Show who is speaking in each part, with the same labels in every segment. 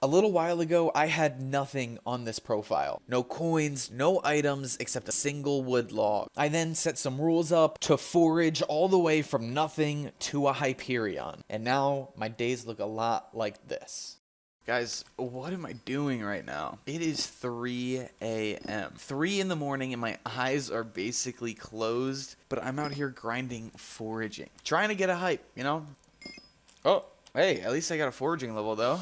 Speaker 1: A little while ago, I had nothing on this profile. No coins, no items, except a single wood log. I then set some rules up to forage all the way from nothing to a Hyperion. And now, my days look a lot like this. Guys, what am I doing right now? It is 3 a.m. 3 in the morning and my eyes are basically closed, but I'm out here grinding foraging. Trying to get a hype, you know? Oh, hey, at least I got a foraging level though.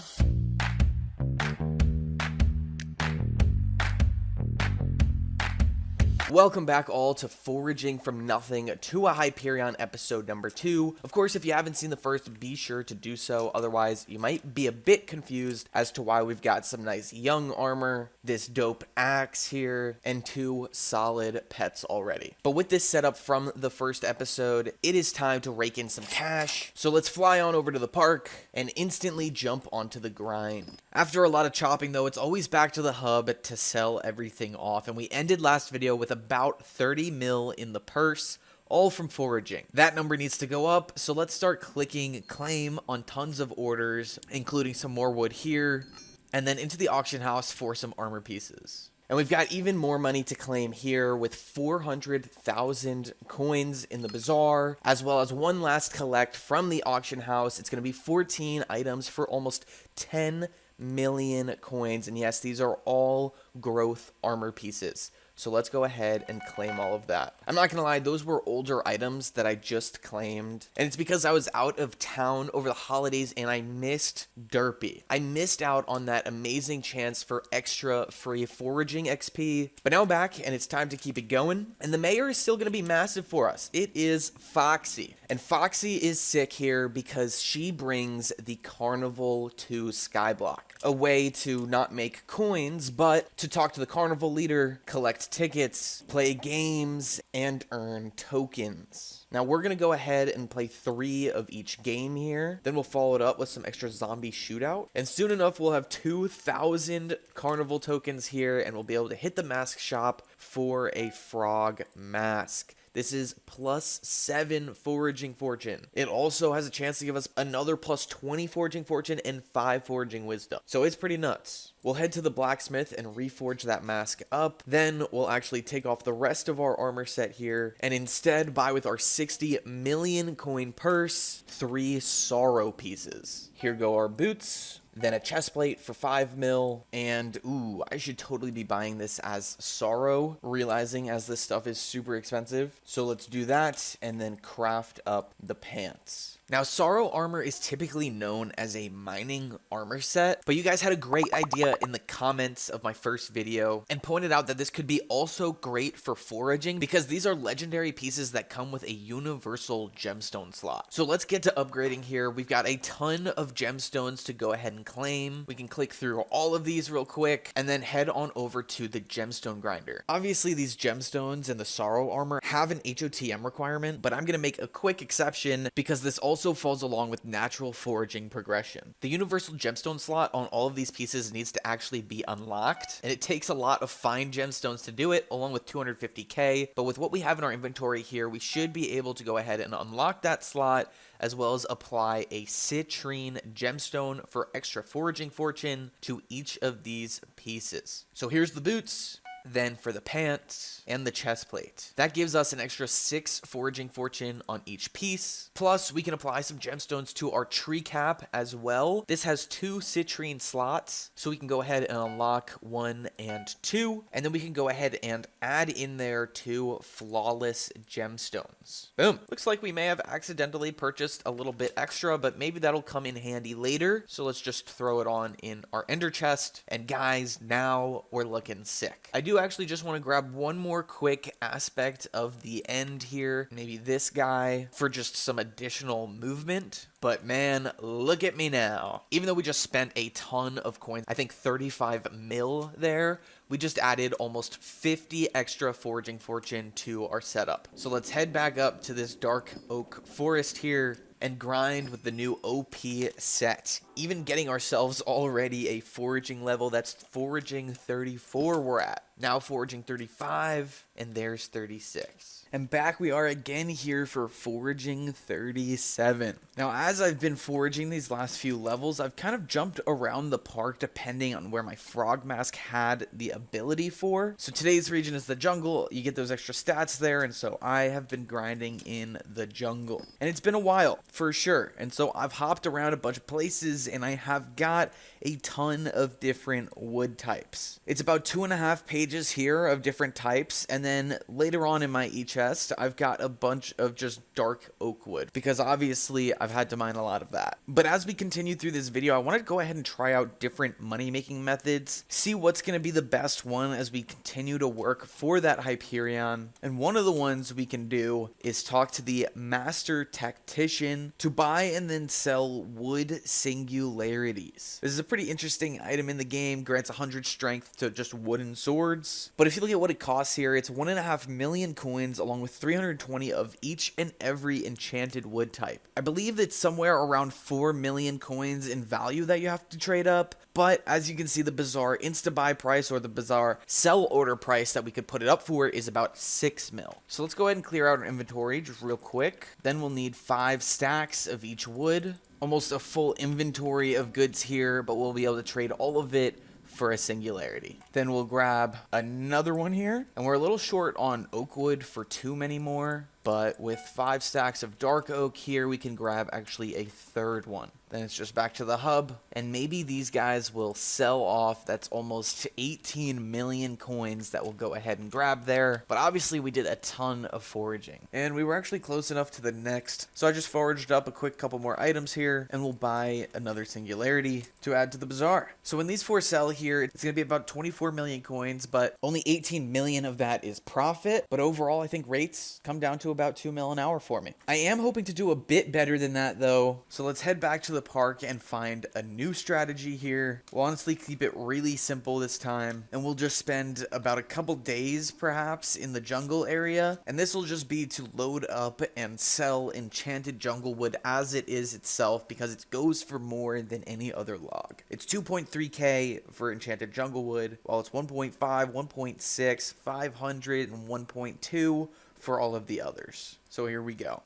Speaker 1: Welcome back all to Foraging from Nothing to a Hyperion episode number 2. Of course, if you haven't seen the first, be sure to do so. Otherwise, you might be a bit confused as to why we've got some nice young armor, this dope axe here, and 2 solid pets already. But with this setup from the first episode, it is time to rake in some cash. So let's fly on over to the park and instantly jump onto the grind. After a lot of chopping though, it's always back to the hub to sell everything off. And we ended last video with about 30 mil in the purse, all from foraging. That number needs to go up, so let's start clicking claim on tons of orders, including some more wood here, and then into the auction house for some armor pieces. And we've got even more money to claim here with 400,000 coins in the bazaar, as well as one last collect from the auction house. It's going to be 14 items for almost 10 million coins. And yes, these are all growth armor pieces. So let's go ahead and claim all of that. I'm not gonna lie, those were older items that I just claimed. And it's because I was out of town over the holidays and I missed Derpy. I missed out on that amazing chance for extra free foraging XP. But now I'm back and it's time to keep it going. And the mayor is still gonna be massive for us. It is Foxy. And Foxy is sick here because she brings the Carnival to Skyblock. A way to not make coins, but to talk to the Carnival leader, collect tickets, play games, and earn tokens. Now we're going to go ahead and play 3 of each game here. Then we'll follow it up with some extra zombie shootout. And soon enough, we'll have 2,000 Carnival tokens here, and we'll be able to hit the mask shop for a frog mask. This is +7 foraging fortune. It also has a chance to give us another +20 foraging fortune and 5 foraging wisdom. So it's pretty nuts. We'll head to the blacksmith and reforge that mask up. Then we'll actually take off the rest of our armor set here and instead buy with our 60 million coin purse 3 sorrow pieces. Here go our boots. Then a chest plate for 5 mil, and ooh, I should totally be buying this as sorrow, realizing as this stuff is super expensive. So let's do that, and then craft up the pants. Now, sorrow armor is typically known as a mining armor set, but you guys had a great idea in the comments of my first video and pointed out that this could be also great for foraging because these are legendary pieces that come with a universal gemstone slot. So let's get to upgrading here. We've got a ton of gemstones to go ahead and claim. We can click through all of these real quick and then head on over to the gemstone grinder. Obviously, these gemstones and the sorrow armor have an HOTM requirement, but I'm going to make a quick exception because this also falls along with natural foraging progression. The universal gemstone slot on all of these pieces needs to actually be unlocked, and it takes a lot of fine gemstones to do it, along with 250k, but with what we have in our inventory here, we should be able to go ahead and unlock that slot, as well as apply a citrine gemstone for extra foraging fortune to each of these pieces. So here's the boots. Then for the pants and the chest plate. That gives us an extra 6 foraging fortune on each piece. Plus, we can apply some gemstones to our tree cap as well. This has 2 citrine slots, so we can go ahead and unlock 1 and 2. And then we can go ahead and add in there 2 flawless gemstones. Boom. Looks like we may have accidentally purchased a little bit extra, but maybe that'll come in handy later. So let's just throw it on in our ender chest. And guys, now we're looking sick. I do actually just want to grab one more quick aspect of the end here, maybe this guy, for just some additional movement. But man, look at me now. Even though we just spent a ton of coins, I think 35 mil there, we just added almost 50 extra foraging fortune to our setup. So let's head back up to this dark oak forest here and grind with the new OP set. Even getting ourselves already a foraging level. That's foraging 34 we're at. Now foraging 35, and there's 36. And back we are again here for foraging 37. Now, as I've been foraging these last few levels, I've kind of jumped around the park depending on where my frog mask had the ability for. So today's region is the jungle. You get those extra stats there, and so I have been grinding in the jungle. And it's been a while, for sure. And so I've hopped around a bunch of places, and I have got a ton of different wood types. It's about 2.5 pages here of different types, and then later on in my chest, I've got a bunch of just dark oak wood, because obviously I've had to mine a lot of that. But as we continue through this video, I want to go ahead and try out different money making methods, see what's going to be the best one as we continue to work for that Hyperion. And one of the ones we can do is talk to the master tactician to buy and then sell wood singularities. This is a pretty interesting item in the game, grants 100 strength to just wooden swords. But if you look at what it costs here, it's 1.5 million coins along with 320 of each and every enchanted wood type. I believe it's somewhere around 4 million coins in value that you have to trade up. But as you can see, the bizarre insta-buy price or the bizarre sell order price that we could put it up for is about 6 mil. So let's go ahead and clear out our inventory just real quick. Then we'll need 5 stacks of each wood. Almost a full inventory of goods here, but we'll be able to trade all of it for a singularity. Then we'll grab another one here, and we're a little short on oak wood for too many more, but with 5 stacks of dark oak here, we can grab actually a third one. Then it's just back to the hub, and maybe these guys will sell off. That's almost 18 million coins that we'll go ahead and grab there. But obviously we did a ton of foraging, and we were actually close enough to the next. So I just foraged up a quick couple more items here, and we'll buy another singularity to add to the bazaar. So when these 4 sell here, it's going to be about 24 million coins, but only 18 million of that is profit. But overall, I think rates come down to about 2 mil an hour for me. I am hoping to do a bit better than that though. So let's head back to the park and find a new strategy here. We'll honestly keep it really simple this time, and we'll just spend about a couple days perhaps in the jungle area, and this will just be to load up and sell enchanted jungle wood as it is itself, because it goes for more than any other log. It's 2.3k for enchanted jungle wood, while it's 1.5, 1.6, 500, and 1.2 for all of the others. So here we go.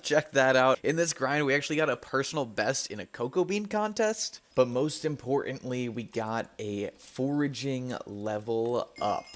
Speaker 1: Check that out. In this grind, we actually got a personal best in a cocoa bean contest, but most importantly, we got a foraging level up.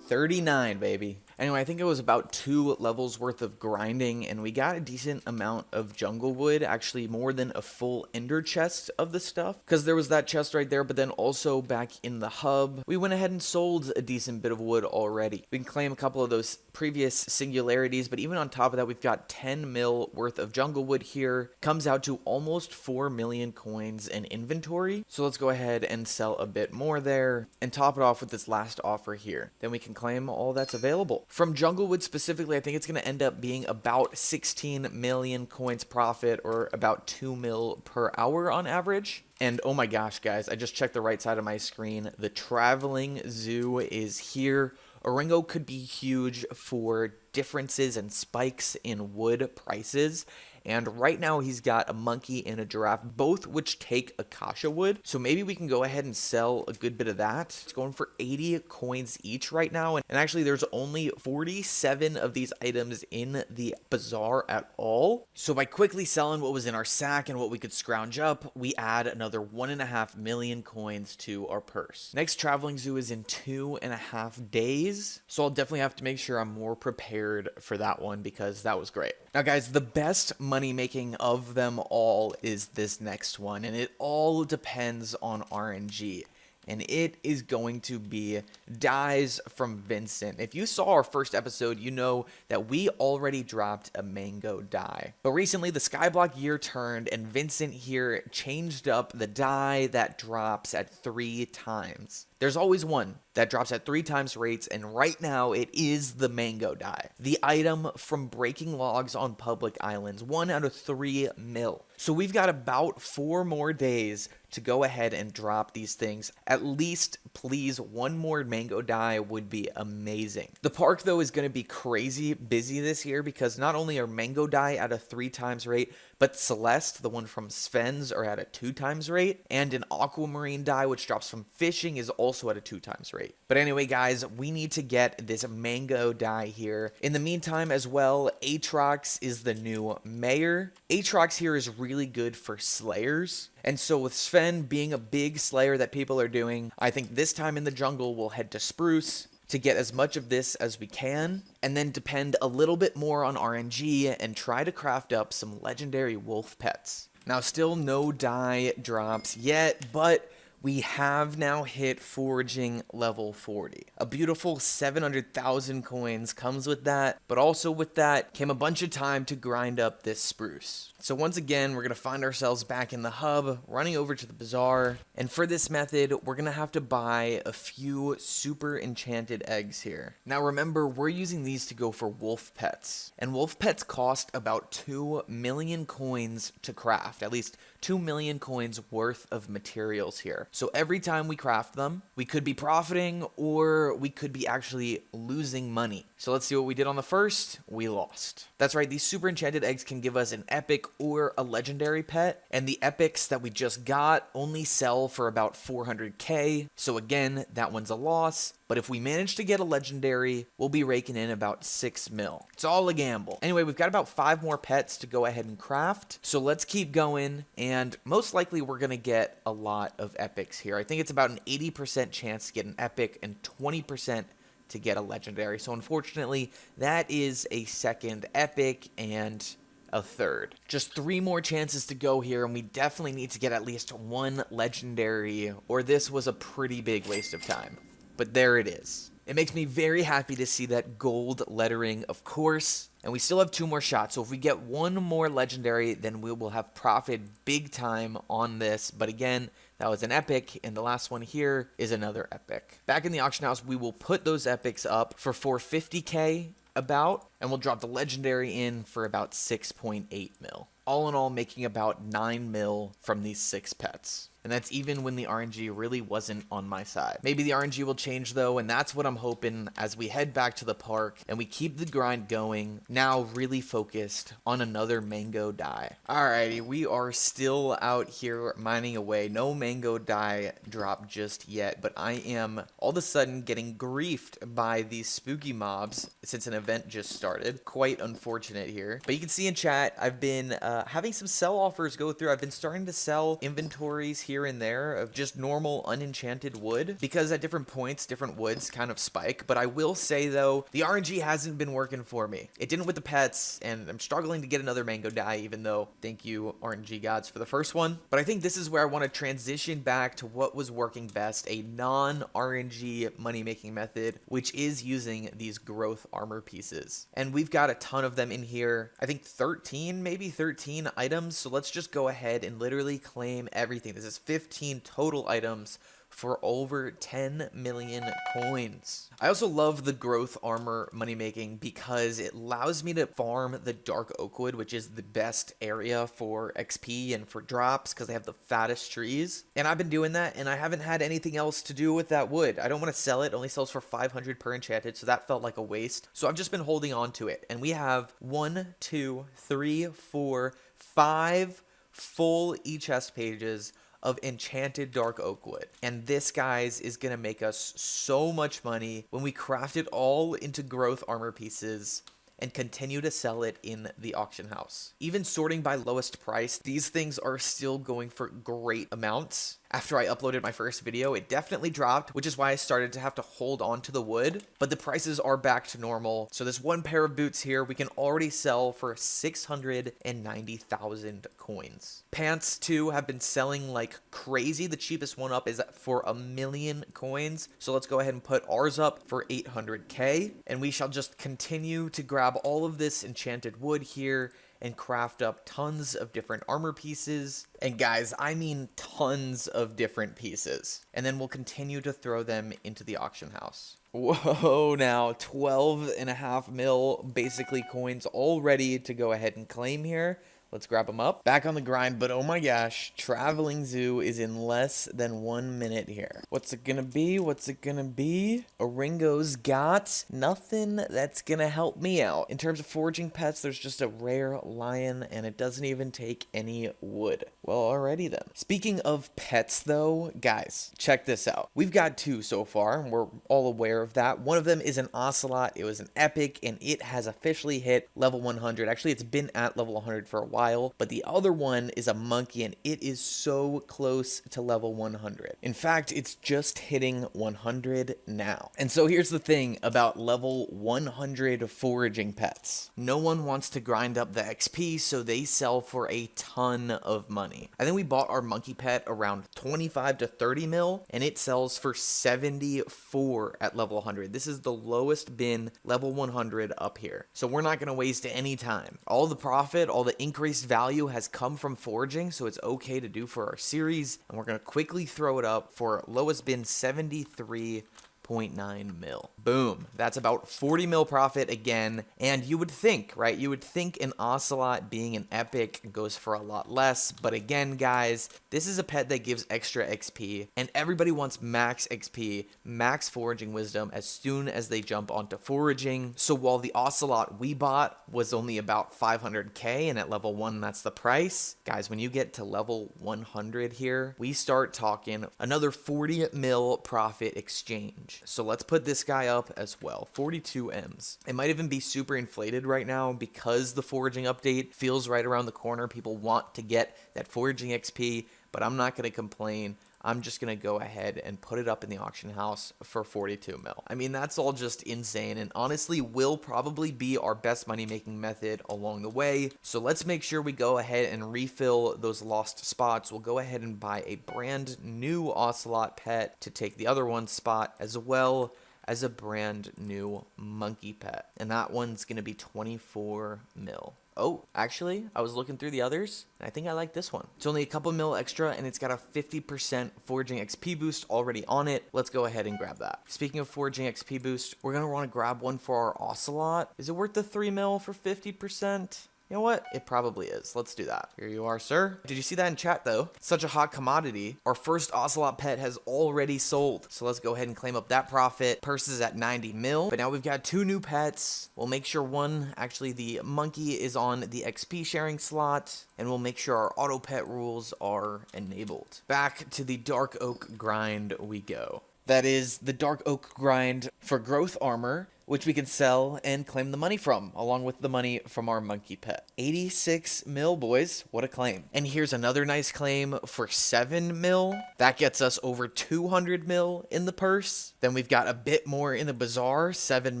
Speaker 1: 39, baby. Anyway, I think it was about 2 levels worth of grinding, and we got a decent amount of jungle wood, actually more than a full ender chest of the stuff, because there was that chest right there, but then also back in the hub, we went ahead and sold a decent bit of wood already. We can claim a couple of those previous singularities, but even on top of that, we've got 10 mil worth of jungle wood here. Comes out to almost 4 million coins in inventory. So let's go ahead and sell a bit more there and top it off with this last offer here. Then we can claim all that's available. From Junglewood specifically, I think it's going to end up being about 16 million coins profit, or about 2 mil per hour on average. And oh my gosh, guys, I just checked the right side of my screen. The traveling zoo is here. Oringo could be huge for differences and spikes in wood prices. And right now he's got a monkey and a giraffe, both which take Akasha wood. So maybe we can go ahead and sell a good bit of that. It's going for 80 coins each right now. And actually there's only 47 of these items in the bazaar at all. So by quickly selling what was in our sack and what we could scrounge up, we add another 1.5 million coins to our purse. Next traveling zoo is in 2.5 days. So I'll definitely have to make sure I'm more prepared for that one, because that was great. Now guys, the best money making of them all is this next one, and it all depends on RNG. And it is going to be dyes from Vincent. If you saw our first episode, you know that we already dropped a mango dye. But recently the Skyblock year turned, and Vincent here changed up the dye that drops at 3 times. There's always one that drops at 3 times rates, and right now it is the mango dye. The item from breaking logs on public islands, 1 out of 3 mil. So we've got about 4 more days to go ahead and drop these things. At least, please, one more mango dye would be amazing. The park, though, is going to be crazy busy this year because not only are mango dye at a 3x rate, but Celeste, the one from Sven's, are at a 2x rate, and an aquamarine dye, which drops from fishing, is also at a 2x rate. But anyway, guys, we need to get this mango dye here. In the meantime, as well, Aatrox is the new mayor. Aatrox here is really good for slayers. And so with Sven being a big slayer that people are doing, I think this time in the jungle we'll head to Spruce to get as much of this as we can, and then depend a little bit more on RNG and try to craft up some legendary wolf pets. Now, still no dye drops yet, but we have now hit foraging level 40. A beautiful 700,000 coins comes with that, but also with that came a bunch of time to grind up this spruce. So once again, we're going to find ourselves back in the hub, running over to the bazaar. And for this method, we're going to have to buy a few super enchanted eggs here. Now remember, we're using these to go for wolf pets. And wolf pets cost about 2 million coins to craft, at least 2 million coins worth of materials here. So every time we craft them, we could be profiting or we could be actually losing money. So let's see what we did on the first. We lost. That's right, these super enchanted eggs can give us an epic or a legendary pet, and the epics that we just got only sell for about 400k, so again, that one's a loss. But if we manage to get a legendary, we'll be raking in about 6 mil. It's all a gamble. Anyway, we've got about 5 more pets to go ahead and craft, so let's keep going, and most likely we're gonna get a lot of epics here. I think it's about an 80% chance to get an epic and 20% to get a legendary. So unfortunately, that is a second epic and a third. Just 3 more chances to go here, and we definitely need to get at least 1 legendary, or this was a pretty big waste of time. But there it is. It makes me very happy to see that gold lettering, of course, and we still have 2 more shots, so if we get 1 more legendary, then we will have profited big time on this. But again, that was an epic, and the last one here is another epic. Back in the auction house, we will put those epics up for 450k about, and we'll drop the legendary in for about 6.8 mil. All in all, making about 9 mil from these 6 pets. And that's even when the RNG really wasn't on my side. Maybe the RNG will change though, and that's what I'm hoping as we head back to the park and we keep the grind going, now really focused on another mango dye. Alrighty, we are still out here mining away. No mango dye drop just yet, but I am all of a sudden getting griefed by these spooky mobs since an event just started. Quite unfortunate here. But you can see in chat, I've been having some sell offers go through. I've been starting to sell inventories here and there of just normal unenchanted wood, because at different points different woods kind of spike. But I will say though, the RNG hasn't been working for me. It didn't with the pets, and I'm struggling to get another mango dye, even though thank you RNG gods for the first one. But I think this is where I want to transition back to what was working best, a non-RNG money making method, which is using these growth armor pieces. And we've got a ton of them in here. I think 13, maybe 13 items. So let's just go ahead and literally claim everything. This is 15 total items for over 10 million coins. I also love the growth armor money making because it allows me to farm the dark oak wood, which is the best area for XP and for drops because they have the fattest trees. And I've been doing that, and I haven't had anything else to do with that wood. I don't want to sell it. It only sells for 500 per enchanted, so that felt like a waste. So I've just been holding on to it. And we have 1, 2, 3, 4, 5 full e-chest pages of enchanted dark oak wood. And this, guys, is gonna make us so much money when we craft it all into growth armor pieces and continue to sell it in the auction house. Even sorting by lowest price, these things are still going for great amounts. After I uploaded my first video, it definitely dropped, which is why I started to have to hold on to the wood, but the prices are back to normal. So this one pair of boots here, we can already sell for 690,000 coins. Pants too have been selling like crazy. The cheapest one up is for 1 million coins. So let's go ahead and put ours up for 800k, and we shall just continue to grab all of this enchanted wood here and craft up tons of different armor pieces. And guys, I mean tons of different pieces. And then we'll continue to throw them into the auction house. Whoa, now 12.5 mil basically coins all ready to go ahead and claim here. Let's grab them up. Back on the grind, but oh my gosh, Traveling Zoo is in less than 1 minute here. What's it gonna be? What's it gonna be? Oringo's got nothing that's gonna help me out. In terms of foraging pets, there's just a rare lion, and it doesn't even take any wood. Well, alrighty then. Speaking of pets though, guys, check this out. We've got 2 so far, and we're all aware of that. One of them is an ocelot. It was an epic, and it has officially hit level 100. Actually, it's been at level 100 for a while, but the other one is a monkey, and it is so close to level 100. In fact, it's just hitting 100 now. And so here's the thing about level 100 foraging pets. No one wants to grind up the XP, so they sell for a ton of money. I think we bought our monkey pet around 25 to 30 mil, and it sells for 74 at level 100. This is the lowest bin level 100 up here. So we're not going to waste any time. All the profit, all the increased value has come from foraging, so it's okay to do for our series, and we're going to quickly throw it up for lowest bin 73.9 mil. Boom. That's about 40 mil profit again. And you would think, right? You would think an ocelot being an epic goes for a lot less. But again, guys, this is a pet that gives extra XP, and everybody wants max XP, max foraging wisdom as soon as they jump onto foraging. So while the ocelot we bought was only about 500k, and at level 1 that's the price, guys, when you get to level 100 here, we start talking another 40 mil profit exchange. So let's put this guy up as well. 42 M's. It might even be super inflated right now because the foraging update feels right around the corner. People want to get that foraging XP, but I'm not going to complain. I'm just going to go ahead and put it up in the auction house for 42 mil. I mean, that's all just insane, and honestly will probably be our best money making method along the way. So let's make sure we go ahead and refill those lost spots. We'll go ahead and buy a brand new ocelot pet to take the other one's spot, as well as a brand new monkey pet, and that one's going to be 24 mil. Oh, actually, I was looking through the others, and I think I like this one. It's only a couple mil extra, and it's got a 50% foraging XP boost already on it. Let's go ahead and grab that. Speaking of foraging XP boost, we're going to want to grab one for our ocelot. Is it worth the 3 mil for 50%? You know what? It probably is. Let's do that. Here you are, sir. Did you see that in chat, though? Such a hot commodity. Our first ocelot pet has already sold. So let's go ahead and claim up that profit. Purse is at 90 mil. But now we've got 2 new pets. We'll make sure one, actually the monkey, is on the XP sharing slot. And we'll make sure our auto pet rules are enabled. Back to the dark oak grind we go. That is the dark oak grind for growth armor, which we can sell and claim the money from, along with the money from our monkey pet. 86 mil, boys. What a claim. And here's another nice claim for 7 mil. That gets us over 200 mil in the purse. Then we've got a bit more in the bazaar, 7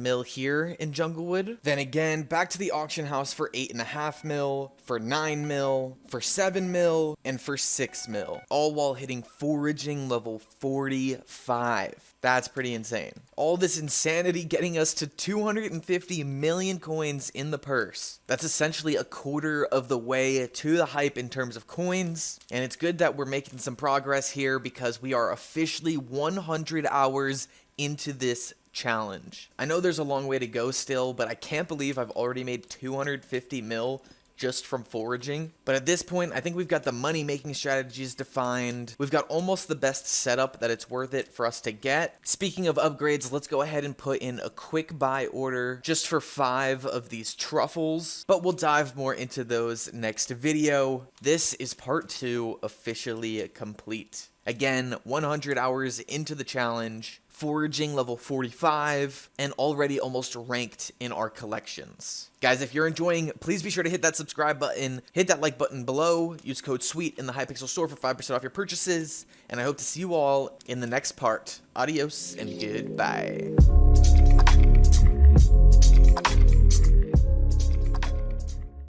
Speaker 1: mil here in Junglewood. Then again, back to the auction house for 8.5 mil, for 9 mil, for 7 mil, and for 6 mil. All while hitting foraging level 45. That's pretty insane. All this insanity getting us to 250 million coins in the purse. That's essentially a quarter of the way to the hype in terms of coins. And it's good that we're making some progress here because we are officially 100 hours into this challenge. I know there's a long way to go still, but I can't believe I've already made 250 mil just from foraging. But at this point, I think we've got the money making strategies defined. We've got almost the best setup that it's worth it for us to get. Speaking of upgrades, let's go ahead and put in a quick buy order just for 5 of these truffles, but we'll dive more into those next video. This is part 2 officially complete. Again, 100 hours into the challenge, foraging level 45, and already almost ranked in our collections. Guys, if you're enjoying, please be sure to hit that subscribe button, hit that like button below, use code SWEET in the Hypixel store for 5% off your purchases, and I hope to see you all in the next part. Adios and goodbye.